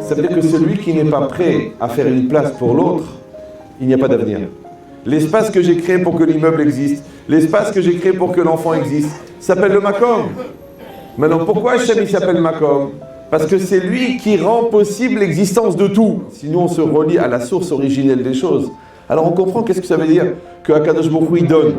Ça veut dire que celui qui n'est pas prêt à faire une place pour l'autre, il n'y a pas d'avenir. L'espace que j'ai créé pour que l'immeuble existe, l'espace que j'ai créé pour que l'enfant existe, s'appelle le Makom. Maintenant, pourquoi Hachem il s'appelle Makom? Parce que c'est lui qui rend possible l'existence de tout. Sinon, on se relie à la source originelle des choses. Alors on comprend qu'est-ce que ça veut dire que Akadosh Baruch Hu, il donne.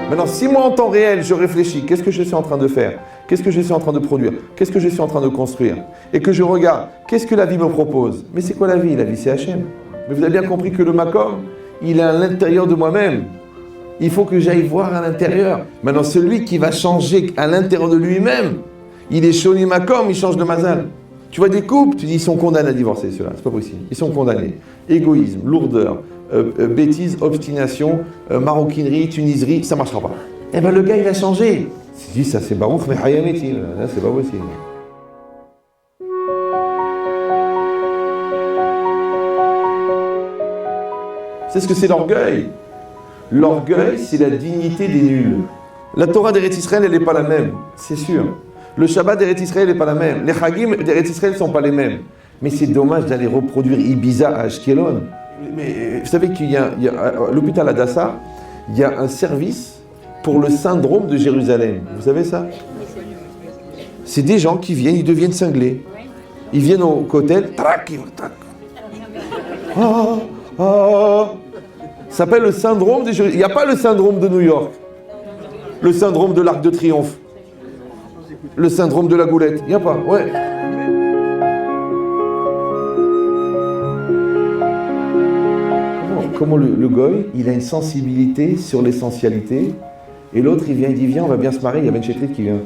Maintenant, si moi en temps réel, je réfléchis, qu'est-ce que je suis en train de faire? Qu'est-ce que je suis en train de produire? Qu'est-ce que je suis en train de construire? Et que je regarde, qu'est-ce que la vie me propose? Mais c'est quoi la vie? La vie, c'est Hachem. Mais vous avez bien compris que le Makom, il est à l'intérieur de moi-même. Il faut que j'aille voir à l'intérieur. Maintenant, celui qui va changer à l'intérieur de lui-même, il est Shoni Makom, il change de Mazal. Tu vois des couples, tu dis, ils sont condamnés à divorcer, ceux-là, c'est pas possible. Ils sont condamnés. Égoïsme, lourdeur, bêtise, obstination, maroquinerie, tuniserie, ça ne marchera pas. Eh bien, le gars, il a changé. Il dit, ça c'est Baruch, mais Hayametil, là, c'est pas possible. C'est ce que c'est l'orgueil. L'orgueil, c'est la dignité des nuls. La Torah d'Eretz Israël, elle n'est pas la même, c'est sûr. Le Shabbat d'Eretz Israël n'est pas la même. Les Chagim d'Eretz Israël ne sont pas les mêmes. Mais c'est dommage d'aller reproduire Ibiza à Ashkelon. Mais vous savez qu'il y a à l'hôpital Hadassah, il y a un service pour le syndrome de Jérusalem. Vous savez ça? C'est des gens qui viennent, ils deviennent cinglés. Ils viennent au hôtel, trac, trac. Ça s'appelle le syndrome de Jérusalem. Il n'y a pas le syndrome de New York. Le syndrome de l'Arc de Triomphe. Le syndrome de la goulette. Il n'y a pas, ouais. Comment le goy, il a une sensibilité sur l'essentialité, et l'autre, il vient, il dit, viens, on va bien se marier, il y a Ben Chetrit qui vient.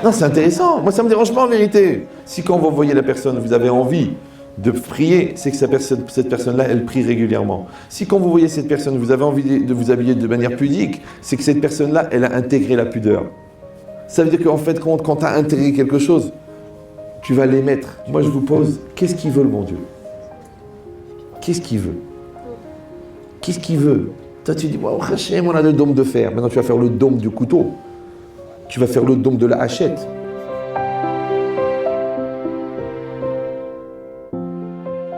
Non, c'est intéressant. Moi, ça ne me dérange pas en vérité. Si quand vous voyez la personne, vous avez envie de prier, c'est que cette personne-là, elle prie régulièrement. Si quand vous voyez cette personne, vous avez envie de vous habiller de manière pudique, c'est que cette personne-là, elle a intégré la pudeur. Ça veut dire qu'en fait, quand tu as intégré quelque chose, tu vas l'émettre. Moi, je vous pose, qu'est-ce qu'il veut le bon Dieu? Qu'est-ce qu'il veut? Qu'est-ce qu'il veut? Toi, tu dis, wow, Hachem, on a le dôme de fer. Maintenant, tu vas faire le dôme du couteau. Tu vas faire le dôme de la hachette.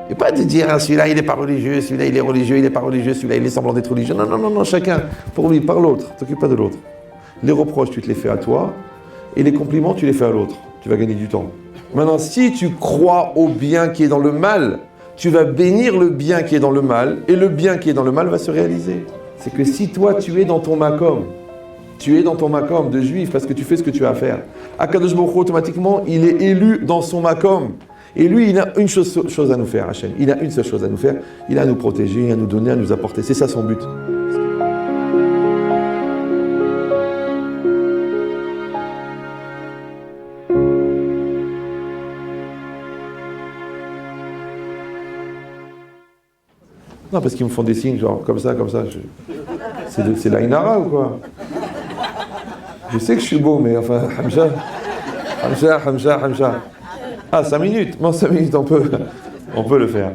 Et pas de dire, ah, celui-là, il n'est pas religieux, celui-là, il est religieux, il n'est pas religieux, celui-là, il est semblant d'être religieux. Non, non, non, non, chacun, pour lui, par l'autre. T'occupe pas de l'autre. Les reproches, tu te les fais à toi, et les compliments, tu les fais à l'autre. Tu vas gagner du temps. Maintenant, si tu crois au bien qui est dans le mal, tu vas bénir le bien qui est dans le mal, et le bien qui est dans le mal va se réaliser. C'est que si toi, tu es dans ton makom, de juif, parce que tu fais ce que tu as à faire, Akadosh Baruch Hu, automatiquement, il est élu dans son makom. Et lui, il a une chose à nous faire, Hachem. Il a une seule chose à nous faire. Il a à nous protéger, à nous donner, à nous apporter. C'est ça son but. Non, parce qu'ils me font des signes, genre comme ça. C'est l'Aïnara ou quoi? Je sais que je suis beau, mais enfin, Hamza. Ah, 5 minutes. Non, 5 minutes, on peut le faire.